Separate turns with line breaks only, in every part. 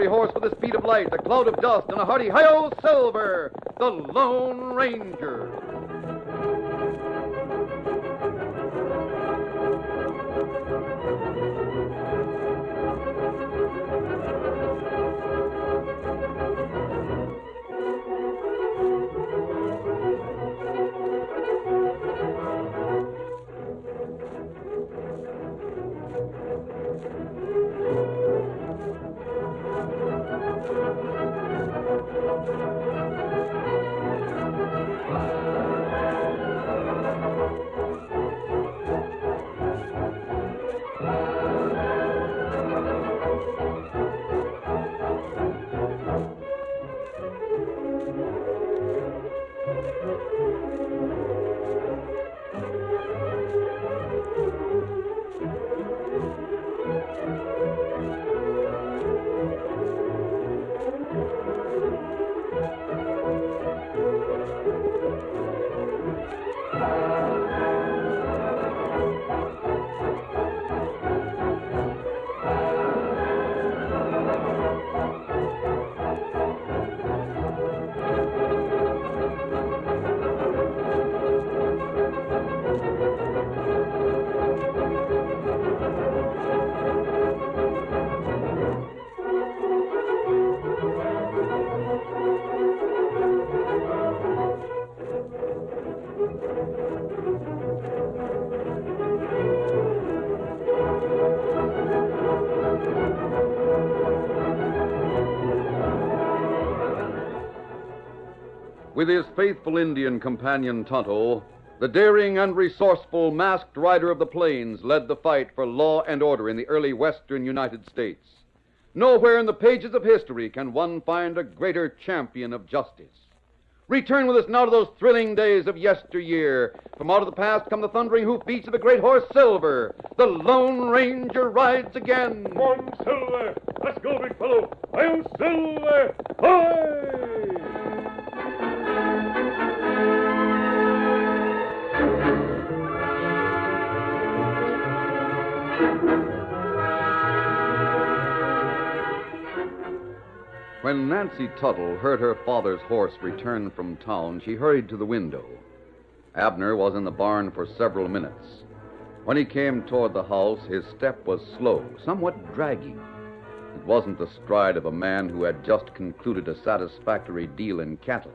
horse with the speed of light, a cloud of dust, and a hearty hi-yo Silver, the Lone Ranger. With his faithful Indian companion Tonto, the daring and resourceful masked rider of the plains led the fight for law and order in the early western United States. Nowhere in the pages of history can one find a greater champion of justice. Return with us now to those thrilling days of yesteryear. From out of the past come the thundering hoofbeats of the great horse Silver. The Lone Ranger rides again.
Come on, Silver. Let's go, big fellow. I'm Silver. Hi!
When Nancy Tuttle heard her father's horse return from town, she hurried to the window. Abner was in the barn for several minutes. When he came toward the house, his step was slow, somewhat dragging. It wasn't the stride of a man who had just concluded a satisfactory deal in cattle.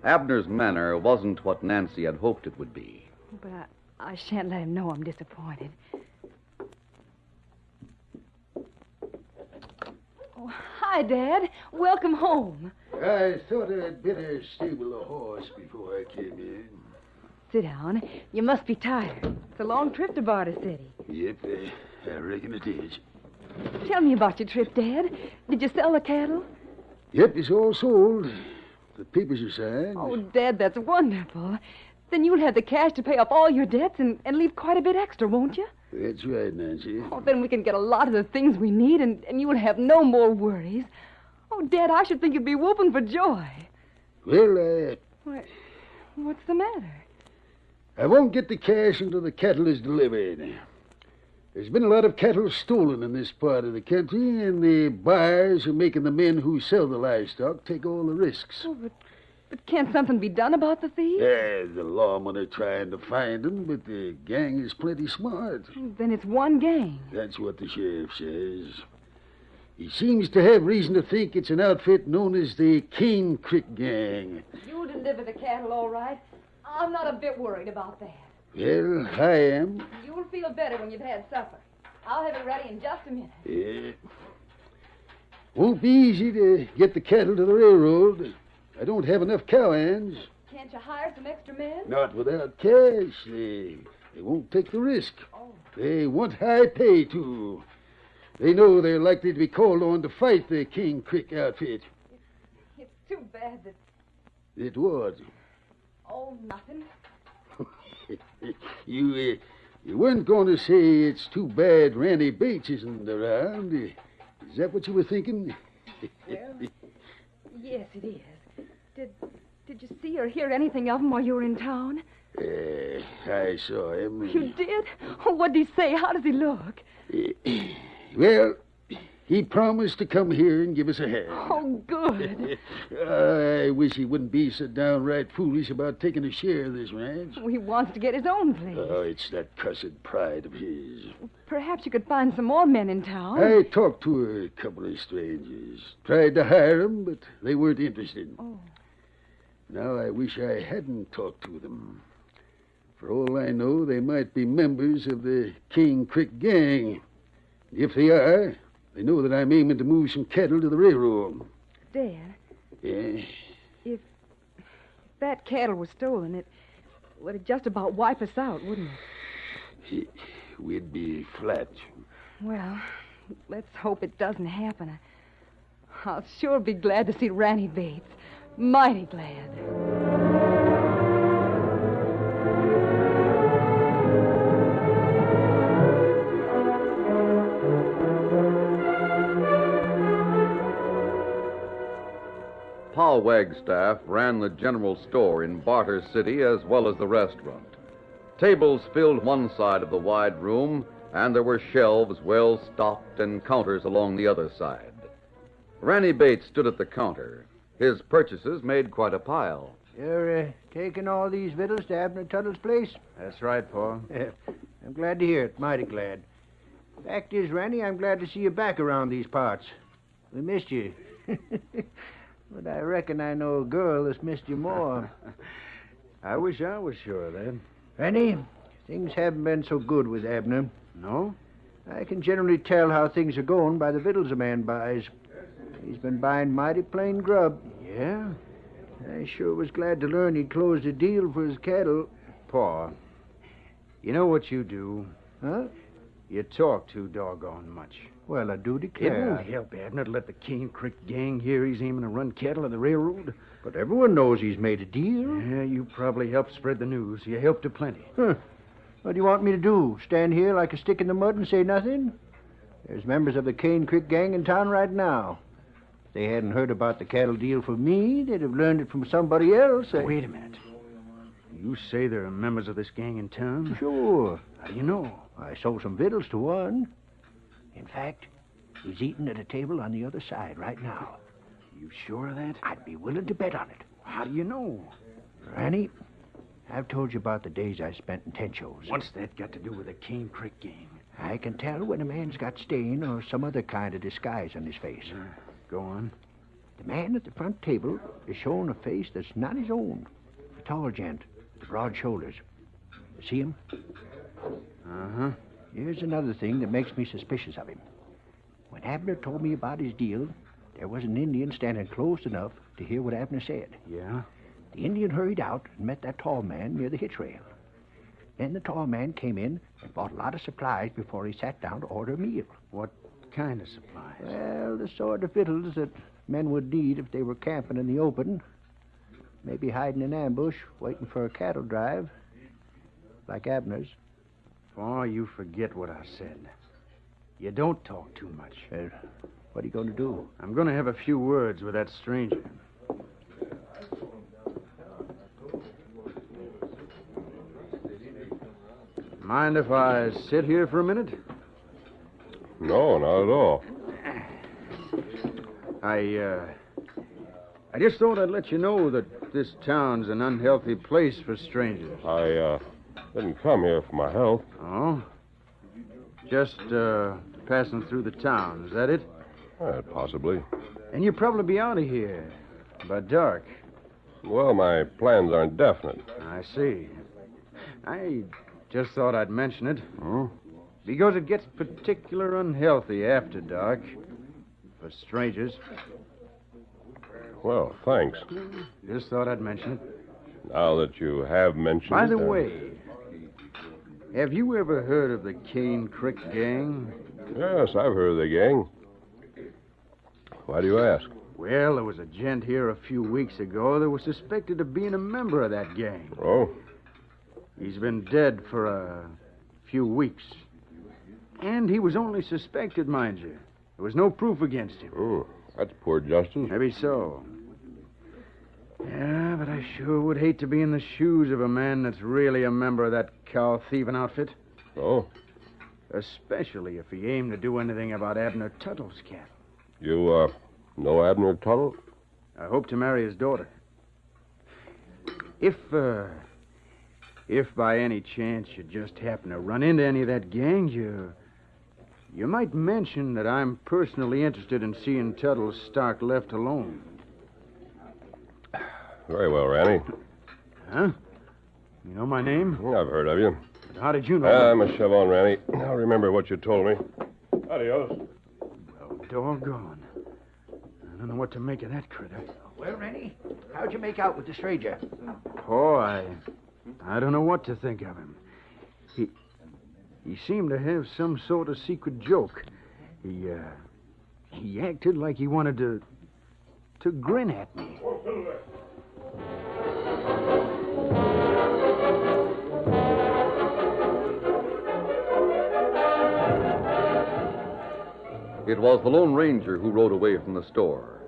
Abner's manner wasn't what Nancy had hoped it would be.
But I shan't let him know I'm disappointed. Oh, hi, Dad. Welcome home.
I thought I'd better stable the horse before I came in.
Sit down. You must be tired. It's a long trip to Barter City.
Yep, I reckon it is.
Tell me about your trip, Dad. Did you sell the cattle?
Yep, it's all sold. The papers are signed.
Oh, Dad, that's wonderful. Then you'll have the cash to pay off all your debts and leave quite a bit extra, won't you?
That's right, Nancy.
Oh, then we can get a lot of the things we need, and you will have no more worries. Oh, Dad, I should think you'd be whooping for joy.
Well,
What's the matter?
I won't get the cash until the cattle is delivered. There's been a lot of cattle stolen in this part of the country, and the buyers are making the men who sell the livestock take all the risks.
Oh, but can't something be done about the thieves?
The lawmen are trying to find them, but the gang is plenty smart.
Then it's one gang.
That's what the sheriff says. He seems to have reason to think it's an outfit known as the Cane Creek Gang.
You'll deliver the cattle all right. I'm not a bit worried about that.
Well, I am.
You'll feel better when you've had supper. I'll have it ready in just a minute.
Yeah. Won't be easy to get the cattle to the railroad. I don't have enough cowhands.
Can't you hire some extra men?
Not without cash. They won't take the risk.
Oh.
They want high pay, too. They know they're likely to be called on to fight the Cane Creek outfit.
It's too bad that...
It was.
Oh, nothing.
You weren't going to say it's too bad Randy Bates isn't around. Is that what you were thinking?
Well, yes, it is. Did you see or hear anything of him while you were in town?
I saw him.
You did? Oh, what did he say? How does he look?
Well, He promised to come here and give us a hand.
Oh, good.
I wish he wouldn't be so downright foolish about taking a share of this ranch.
He wants to get his own place.
Oh, it's that cussed pride of his.
Perhaps you could find some more men in town.
I talked to a couple of strangers. Tried to hire them, but they weren't interested.
Oh.
Now I wish I hadn't talked to them. For all I know, they might be members of the Cane Creek Gang. If they are, they know that I'm aiming to move some cattle to the railroad.
Dad,
Yeah?
if that cattle was stolen, it'd just about wipe us out, wouldn't it?
We'd be flat.
Well, let's hope it doesn't happen. I'll sure be glad to see Ranny Bates. Mighty glad.
Pa Wagstaff ran the general store in Barter City as well as the restaurant. Tables filled one side of the wide room, and there were shelves well stocked and counters along the other side. Ranny Bates stood at the counter. His purchases made quite a pile.
You're taking all these victuals to Abner Tuttle's place?
That's right, Pa.
I'm glad to hear it, mighty glad. Fact is, Randy, I'm glad to see you back around these parts. We missed you. But I reckon I know a girl that's missed you more.
I wish I was sure of that.
Randy, things haven't been so good with Abner.
No?
I can generally tell how things are going by the victuals a man buys. He's been buying mighty plain grub.
Yeah?
I sure was glad to learn he'd closed a deal for his cattle.
Pa, you know what you do?
Huh?
You talk too doggone much.
Well, I do
It
declare.
won't help Abner to let the Cane Creek Gang hear he's aiming to run cattle to the railroad.
But everyone knows he's made a deal.
Yeah, you probably helped spread the news. You helped to plenty.
Huh. What do you want me to do? Stand here like a stick in the mud and say nothing? There's members of the Cane Creek Gang in town right now. If they hadn't heard about the cattle deal for me, they'd have learned it from somebody else.
Wait a minute. You say there are members of this gang in town?
Sure.
How do you know?
I sold some victuals to one. In fact, he's eating at a table on the other side right now.
You sure of that?
I'd be willing to bet on it.
How do you know?
Ranny, I've told you about the days I spent in tent shows.
What's that got to do with the Cane Creek Gang?
I can tell when a man's got stain or some other kind of disguise on his face.
Go on.
The man at the front table is showing a face that's not his own. A tall gent with the broad shoulders. See him?
Uh-huh.
Here's another thing that makes me suspicious of him. When Abner told me about his deal, there was an Indian standing close enough to hear what Abner said.
Yeah?
The Indian hurried out and met that tall man near the hitch rail. Then the tall man came in and bought a lot of supplies before he sat down to order a meal.
What kind of supplies?
Well, the sort of victuals that men would need if they were camping in the open. Maybe hiding in ambush, waiting for a cattle drive. Like Abner's.
Oh, you forget what I said. You don't talk too much.
What are you going to do?
I'm going to have a few words with that stranger. Mind if I sit here for a minute?
No, not at all.
I just thought I'd let you know that this town's an unhealthy place for strangers.
I didn't come here for my health.
Oh? Just, passing through the town, is that it?
Possibly.
And you'll probably be out of here by dark.
Well, my plans aren't definite.
I see. I just thought I'd mention it.
Hmm?
Because it gets particular unhealthy after dark. For strangers.
Well, thanks.
Just thought I'd mention it.
Now that you have mentioned
By the
it,
way, have you ever heard of the Cane Creek Gang?
Yes, I've heard of the gang. Why do you ask?
Well, there was a gent here a few weeks ago that was suspected of being a member of that gang.
Oh?
He's been dead for a few weeks. And he was only suspected, mind you. There was no proof against him.
Oh, that's poor justice.
Maybe so. Yeah, but I sure would hate to be in the shoes of a man that's really a member of that cow-thieving outfit.
Oh?
Especially if he aimed to do anything about Abner Tuttle's cattle.
You, know Abner Tuttle?
I hope to marry his daughter. If by any chance you just happen to run into any of that gang, you might mention that I'm personally interested in seeing Tuttle's stock left alone.
Very well, Ranny.
Huh? You know my name?
I've heard of you.
But how did you know?
I'm a shove on, Ranny. I'll remember what you told me.
Adios.
Well, doggone. I don't know what to make of that critter.
Well, Rennie, how'd you make out with the stranger?
Oh, I don't know what to think of him. He seemed to have some sort of secret joke. He acted like he wanted to grin at me.
It was the Lone Ranger who rode away from the store.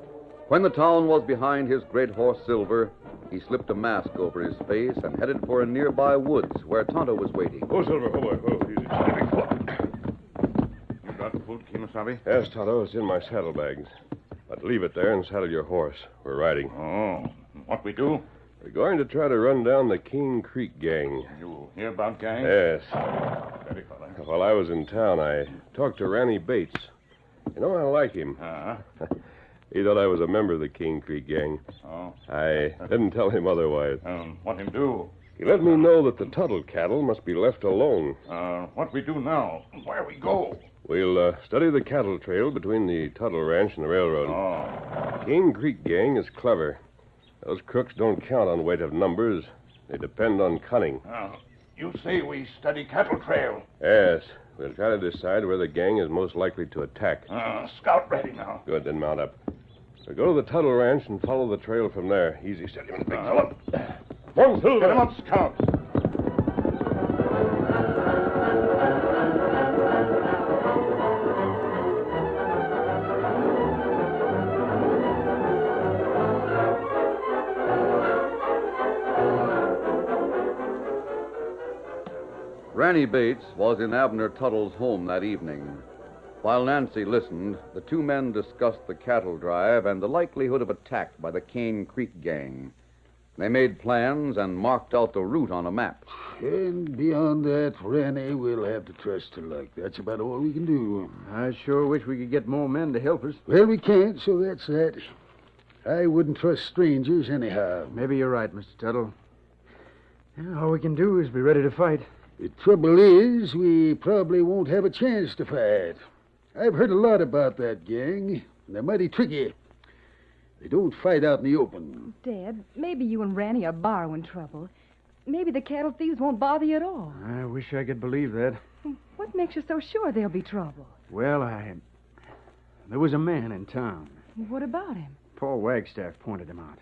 When the town was behind his great horse Silver, he slipped a mask over his face and headed for a nearby woods where Tonto was waiting.
Oh, Silver, oh, boy, oh, easy. Big foot. You got the food, Kemosabe?
Yes, Tonto, it's in my saddlebags. But leave it there and saddle your horse. We're riding.
Oh, what we do?
We're going to try to run down the Cane Creek gang.
You hear about gang?
Yes.
Steady, fella.
While I was in town, I talked to Ranny Bates. You know, I like him.
Uh-huh.
He thought I was a member of the Cane Creek gang.
Oh.
I didn't tell him otherwise.
What him do?
He let me know that the Tuttle cattle must be left alone.
What we do now? Where we go?
We'll study the cattle trail between the Tuttle Ranch and the railroad.
Oh.
Cane Creek gang is clever. Those crooks don't count on weight of numbers. They depend on cunning.
You say we study cattle trail?
Yes. We'll try to decide where the gang is most likely to attack.
Scout ready now.
Good, then mount up. We'll go to the Tuttle Ranch and follow the trail from there. Easy, steady, big fella.
One Silver. Get him up, Scout.
Ranny Bates was in Abner Tuttle's home that evening. While Nancy listened, the two men discussed the cattle drive and the likelihood of attack by the Cane Creek gang. They made plans and marked out the route on a map.
And beyond that, Ranny, we'll have to trust to luck. That's about all we can do.
I sure wish we could get more men to help us.
Well, we can't, so that's that. I wouldn't trust strangers anyhow.
Maybe you're right, Mr. Tuttle. Yeah, all we can do is be ready to fight.
The trouble is, we probably won't have a chance to fight. I've heard a lot about that gang. They're mighty tricky. They don't fight out in the open.
Dad, maybe you and Ranny are borrowing trouble. Maybe the cattle thieves won't bother you at all.
I wish I could believe that.
What makes you so sure there'll be trouble?
Well, there was a man in town.
What about him?
Paul Wagstaff pointed him out.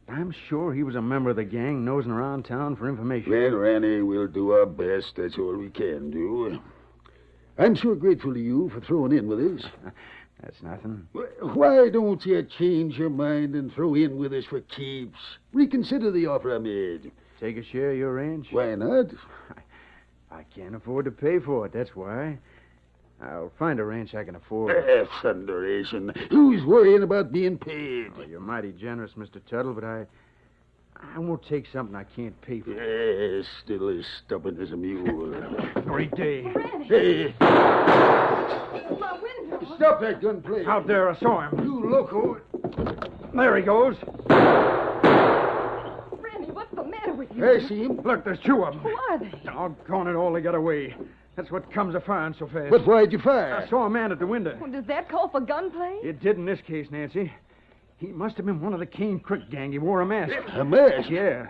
I'm sure he was a member of the gang nosing around town for information.
Well, Ranny, we'll do our best. That's all we can do. I'm sure grateful to you for throwing in with us.
That's nothing.
Why don't you change your mind and throw in with us for keeps? Reconsider the offer I made.
Take a share of your ranch?
Why not?
I can't afford to pay for it, that's why. I'll find a ranch I can afford.
Thunderation. Who's worrying about being paid?
Oh, you're mighty generous, Mr. Tuttle, but I won't take something I can't pay for.
Yes, still as stubborn as a mule.
Great day.
Ranny!
Hey,
My window!
stop that gunplay.
Out there, I saw him.
You loco.
There he goes.
Ranny, what's the matter with you?
I see him.
Look, there's two of them.
Who are they?
Doggone it all, they got away. That's what comes of firing so fast.
But why'd you fire?
I saw a man at the window.
Well, does that call for gunplay?
It did in this case, Nancy. He must have been one of the Cane Creek gang. He wore a mask.
A mask?
Yeah.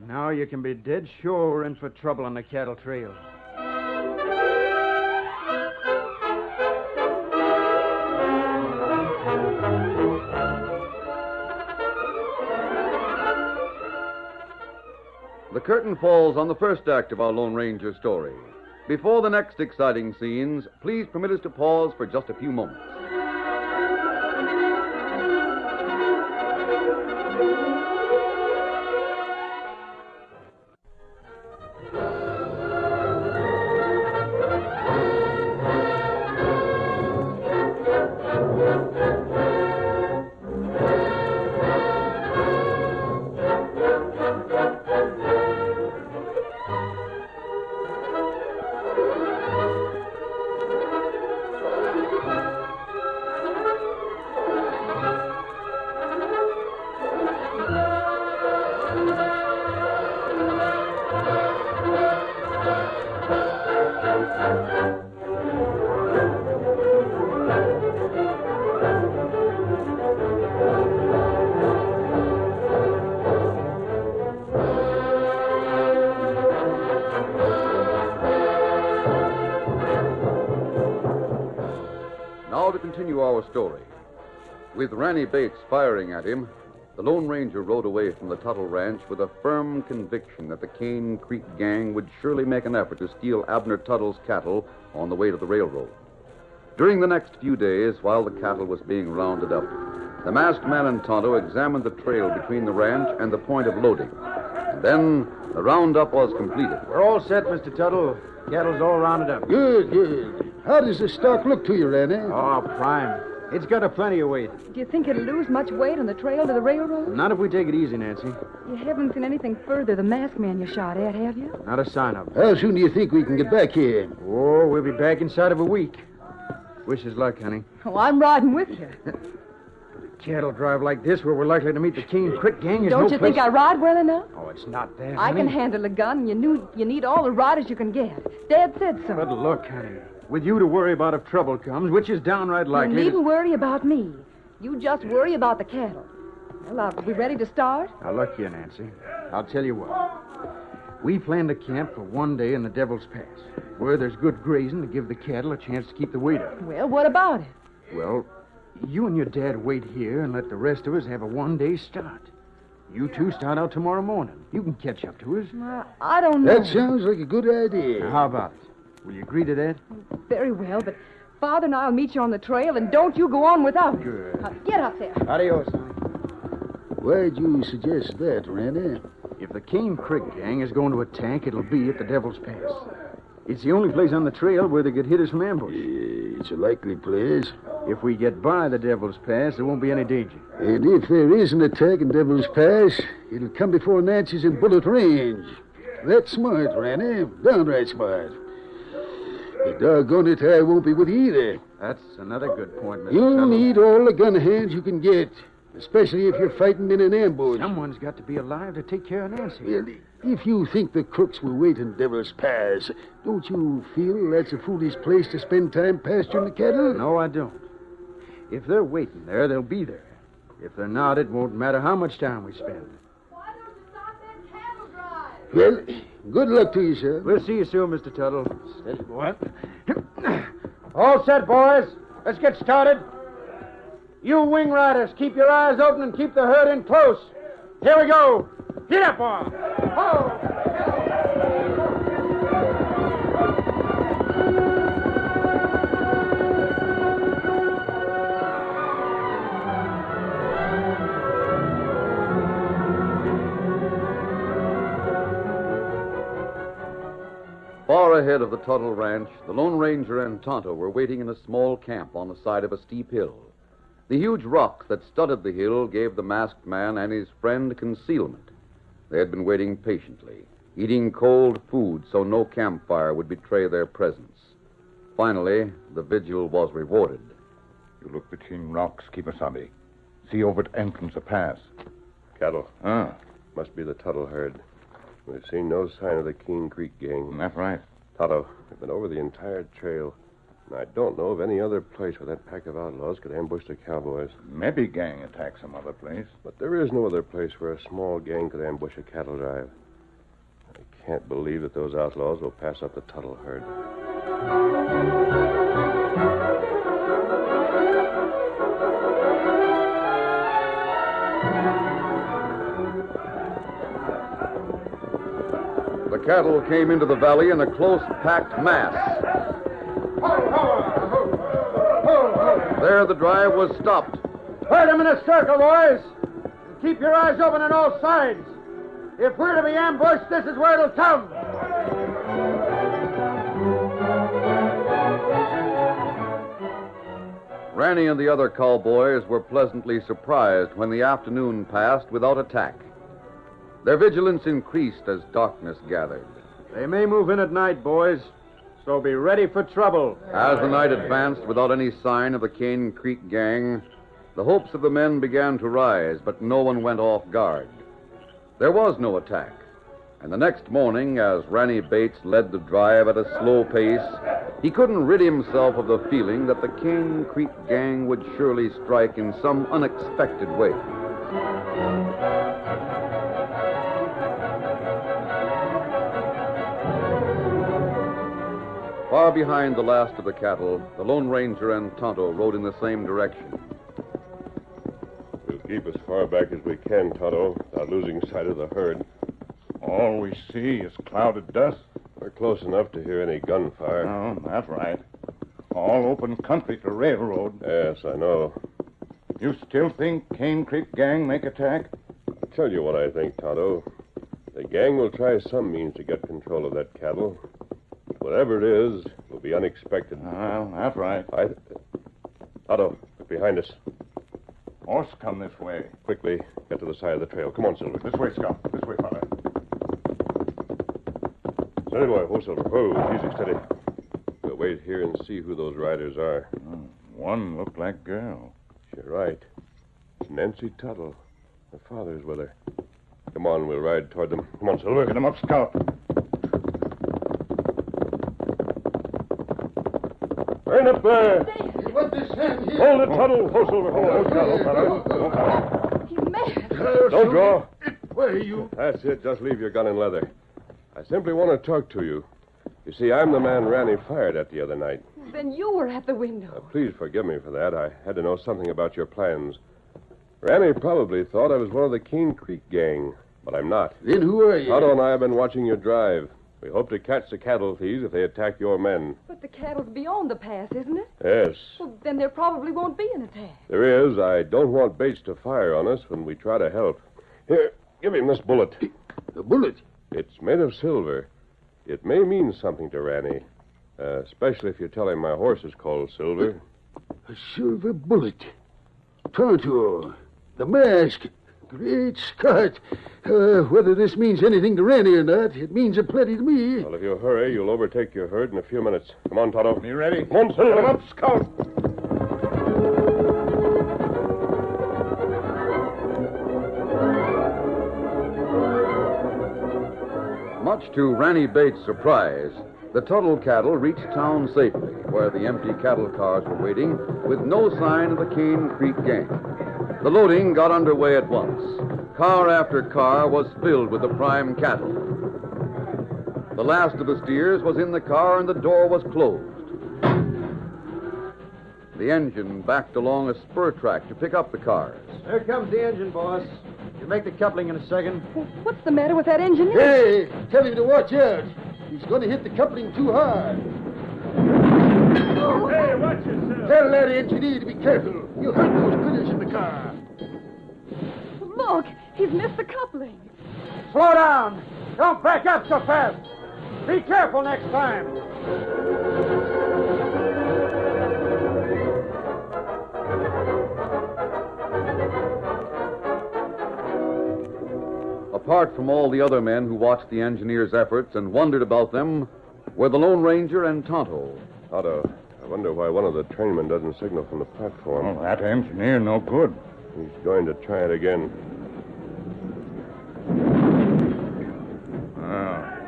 Now you can be dead sure we're in for trouble on the cattle trail.
The curtain falls on the first act of our Lone Ranger story. Before the next exciting scenes, please permit us to pause for just a few moments. Now to continue our story. With Ranny Bates firing at him, the Lone Ranger rode away from the Tuttle Ranch with a firm conviction that the Cane Creek gang would surely make an effort to steal Abner Tuttle's cattle on the way to the railroad. During the next few days, while the cattle was being rounded up, the masked man and Tonto examined the trail between the ranch and the point of loading. And then the roundup was completed.
We're all set, Mr. Tuttle. Cattle's all rounded up.
Good, good. How does the stock look to you, Ranny?
Oh, prime. It's got a plenty of weight.
Do you think it'll lose much weight on the trail to the railroad?
Not if we take it easy, Nancy.
You haven't seen anything further the masked man you shot at, have you?
Not a sign of it.
How soon do you think we can get back here?
Oh, we'll be back inside of a week. Wish us luck, honey.
Oh, I'm riding with you.
Cattle drive like this where we're likely to meet the Cane Creek gang is
Don't
no
you
place...
think I ride well enough?
Oh, it's not that,
I
honey.
can handle a gun. You need all the riders you can get. Dad said so.
But look, honey, with you to worry about if trouble comes, which is downright likely...
You needn't worry about me. You just worry about the cattle. Well, are we ready to start?
Now, look here, Nancy. I'll tell you what. We planned to camp for one day in the Devil's Pass, where there's good grazing to give the cattle a chance to keep the weight up.
Well, what about it?
Well, you and your dad wait here and let the rest of us have a one-day start. You two start out tomorrow morning. You can catch up to us.
I don't know.
That sounds like a good idea.
Now, how about it? Will you agree to that?
Very well, but Father and I'll meet you on the trail, and don't you go on without me.
Good.
Now, get up there.
Adios, honey.
Why'd you suggest that, Randy?
If the Cane Creek gang is going to attack, it'll be at the Devil's Pass. It's the only place on the trail where they could hit us from ambush.
It's a likely place.
If we get by the Devil's Pass, there won't be any danger.
And if there is an attack in Devil's Pass, it'll come before Nancy's in bullet range. That's smart, Randy. Downright smart. But doggone it, I won't be with you either.
That's another good point, Mr.
You'll
Tuttle.
need all the gun hands you can get, especially if you're fighting in an ambush.
Someone's got to be alive to take care of Nancy.
Well, if you think the crooks will wait in Devil's Pass, don't you feel that's a foolish place to spend time pasturing the cattle?
No, I don't. If they're waiting there, they'll be there. If they're not, it won't matter how much time we spend.
Why don't you start that cattle drive?
Well, good luck to you, sir.
We'll see you soon, Mr. Tuttle. Steady, boy. All set, boys. Let's get started. You wing riders, keep your eyes open and keep the herd in close. Here we go. Get up, boy. Ho!
Far ahead of the Tuttle Ranch, the Lone Ranger and Tonto were waiting in a small camp on the side of a steep hill. The huge rock that studded the hill gave the masked man and his friend concealment. They had been waiting patiently, eating cold food so no campfire would betray their presence. Finally, the vigil was rewarded.
You look between rocks, Kemosabe. See over at entrance of pass.
Cattle.
Ah,
Must be the Tuttle herd. We've seen no sign of the Cane Creek gang.
that's right.
Tonto, we've been over the entire trail, and I don't know of any other place where that pack of outlaws could ambush the cowboys.
Maybe gang attack some other place.
But there is no other place where a small gang could ambush a cattle drive. I can't believe that those outlaws will pass up the Tuttle herd.
The cattle came into the valley in a close packed mass. There the drive was stopped.
Herd them in a circle, boys. Keep your eyes open on all sides. If we're to be ambushed, this is where it'll come.
Ranny and the other cowboys were pleasantly surprised when the afternoon passed without attack. Their vigilance increased as darkness gathered.
They may move in at night, boys, so be ready for trouble.
As the night advanced without any sign of the Cane Creek gang, the hopes of the men began to rise, but no one went off guard. There was no attack, and the next morning, as Ranny Bates led the drive at a slow pace, He couldn't rid himself of the feeling that the Cane Creek gang would surely strike in some unexpected way. Far behind the last of the cattle, the Lone Ranger and Tonto rode in the same direction.
We'll keep as far back as we can, Tonto, without losing sight of the herd.
All we see is clouded dust.
We're close enough to hear any gunfire.
Oh, that's right. All open country to railroad.
Yes, I know.
You still think Cane Creek gang make attack?
I'll tell you what I think, Tonto. The gang will try some means to get control of that cattle. Whatever it is, will be unexpected.
Well, that's right.
Tonto, look behind us.
Horse come this way.
Quickly, get to the side of the trail. Come on, Silver.
This way, Scout. This way, fella.
Steady, boy. Whoa, Silver. Whoa, easy, steady. We'll wait here and see who those riders are.
One looked like girl.
You're right. Nancy Tuttle. Her father's with her. Come on, we'll ride toward them. Come on, Silver.
Get him up, Scout.
Turn up there.
What this hand here?
Hold it, Tuttle. Hold, Silver. Hold, fella.
He's mad.
Don't draw.
Where are you?
That's it. Just leave your gun in leather. I simply want to talk to you. You see, I'm the man Ranny fired at the other night.
Then you were at the window.
Please forgive me for that. I had to know something about your plans. Ranny probably thought I was one of the Cane Creek gang, but I'm not.
Then who are you?
Tonto and I have been watching your drive. We hope to catch the cattle thieves if they attack your men.
But the cattle's beyond the pass, isn't it?
Yes,
Well, then there probably won't be an attack.
there is. I don't want Bates to fire on us when we try to help. Here, give him this bullet.
A bullet?
It's made of silver. It may mean something to Ranny, especially if you tell him my horse is called Silver.
A silver bullet. Tonto. The mask. Great Scott. Whether this means anything to Ranny or not, it means a plenty to me.
Well, if you hurry, you'll overtake your herd in a few minutes. Come on, Tonto.
You ready?
Come on, Silver.
Get him up, Scout.
Much to Ranny Bates' surprise, the Tuttle cattle reached town safely, where the empty cattle cars were waiting, with no sign of the Cane Creek gang. The loading got underway at once. Car after car was filled with the prime cattle. The last of the steers was in the car and the door was closed. The engine backed along a spur track to pick up the cars.
Here comes the engine, boss. You make the coupling in a second.
What's the matter with that engineer?
Hey, tell him to watch out. He's going to hit the coupling too hard.
Hey, watch yourself.
Tell that engineer to be careful. You'll hurt those critters in the car.
Look, he's missed the coupling.
Slow down. Don't back up so fast. Be careful next time.
Apart from all the other men who watched the engineer's efforts and wondered about them, were the Lone Ranger and Tonto.
Tonto, I wonder why one of the trainmen doesn't signal from the platform.
Oh, that engineer no good.
He's going to try it again.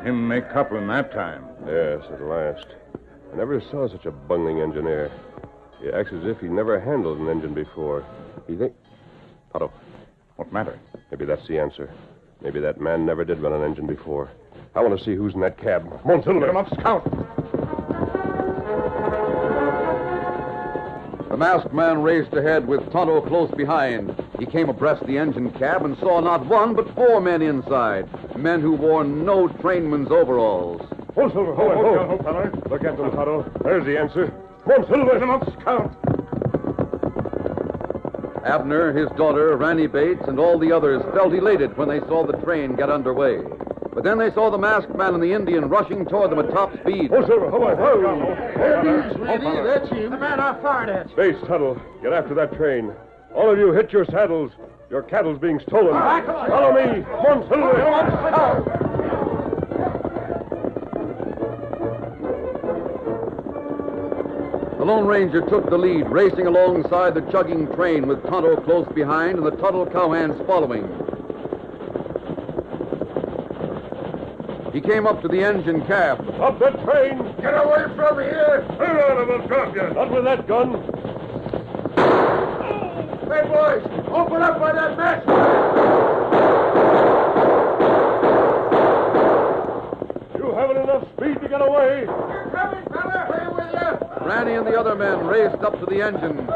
Him make coupling that time.
Yes, at last. I never saw such a bungling engineer. He acts as if he never handled an engine before. He think... Tonto,
What matter?
maybe that's the answer. Maybe that man never did run an engine before. I want to see who's in that cab. Come on, Silver.
Get him up, Scout.
The masked man raced ahead with Tonto close behind. He came abreast the engine cab and saw not one but 4 men inside. Men who wore no trainman's overalls.
Hold, Silver. Hold, fella. Look at them, Tonto. There's the answer. Come on, Silver. Get him up, Scout.
Abner, his daughter, Ranny Bates, and all the others felt elated when they saw the train get underway. But then they saw the masked man and the Indian rushing toward them at top speed.
Oh, Silver. Hold.
There he is, Ranny. That's him.
The man I fired at.
Bates, Tuttle, get after that train. All of you hit your saddles. Your cattle's being stolen. Follow me. Come on, Silver. Come on, Scout.
The Lone Ranger took the lead, racing alongside the chugging train with Tonto close behind and the Tuttle cowhands following. He came up to the engine cab.
Stop that train!
Get away from here!
Hang on, or we'll drop you. Not with that gun.
Hey, boys, open up by that mess!
You haven't enough speed to get away.
We're coming, fella! Away with you!
Ranny and the other men raced up to the engine.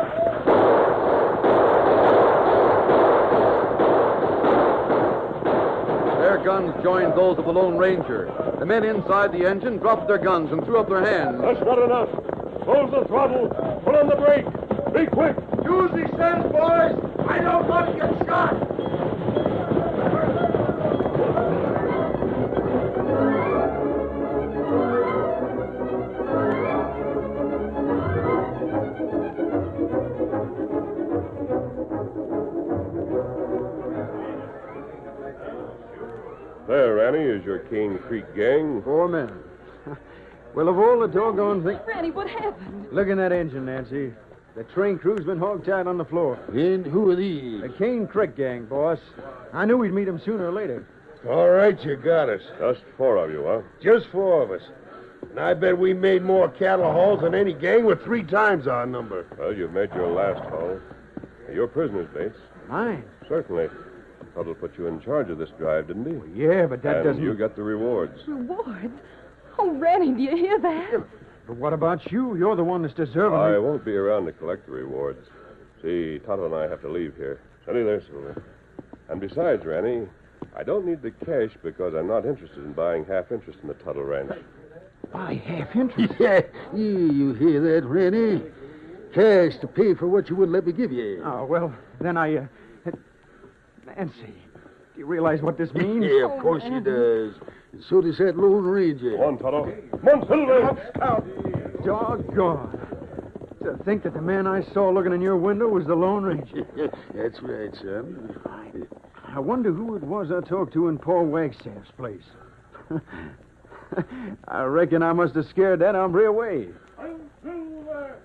Their guns joined those of the Lone Ranger. The men inside the engine dropped their guns and threw up their hands.
That's not enough. Close the throttle. Put on the brake. Be quick.
Use these sense, boys! I don't want to get shot!
There, Ranny, is your Cane Creek gang.
4 men. Well, of all the doggone things...
Ranny, what happened?
Look in that engine, Nancy. The train crew's been hogtied on the floor.
And who are these?
The Cane Creek gang, boss. I knew we'd meet 'em sooner or later.
All right, you got us.
Just 4 of you, huh?
Just 4 of us. And I bet we made more cattle hauls than any gang with 3 times our number.
Well, you've made your last haul. You're prisoners, Bates.
Mine?
Certainly. Tuttle put you in charge of this drive, didn't he?
Yeah, but that
and
doesn't...
you got the rewards.
Rewards? Oh, Ranny, do you hear that?
But what about you? You're the one that's deserving
I
it.
won't be around to collect the rewards. See, Tonto and I have to leave here. Steady there, Silver. And besides, Ranny, I don't need the cash because I'm not interested in buying half interest in the Tuttle Ranch.
By half interest?
Yeah, you hear that, Ranny? Cash to pay for what you wouldn't let me give you.
Oh, well, then I... Nancy, do you realize what this means?
Yeah, of course she does. And so does that Lone Ranger.
Come on, Tonto.
Come on, Silver.
Doggone. To think that the man I saw looking in your window was the Lone Ranger.
That's right, son.
I wonder who it was I talked to in Paul Wagstaff's place. I reckon I must have scared that hombre away.
Silver.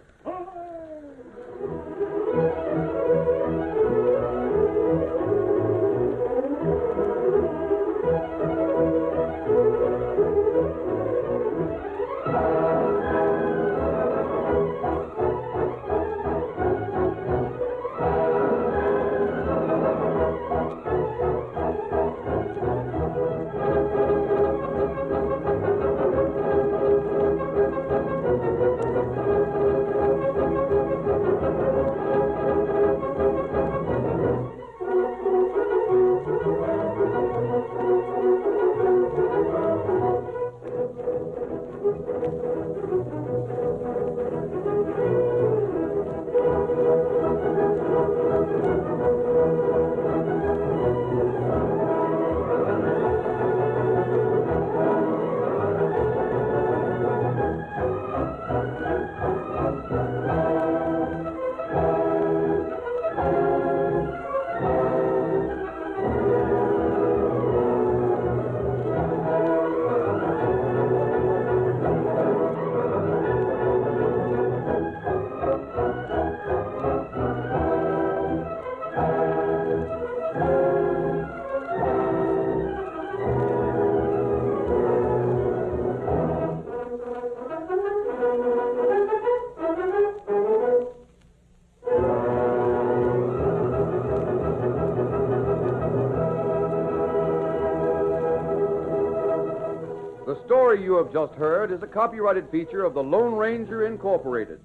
The story you have just heard is a copyrighted feature of the Lone Ranger Incorporated.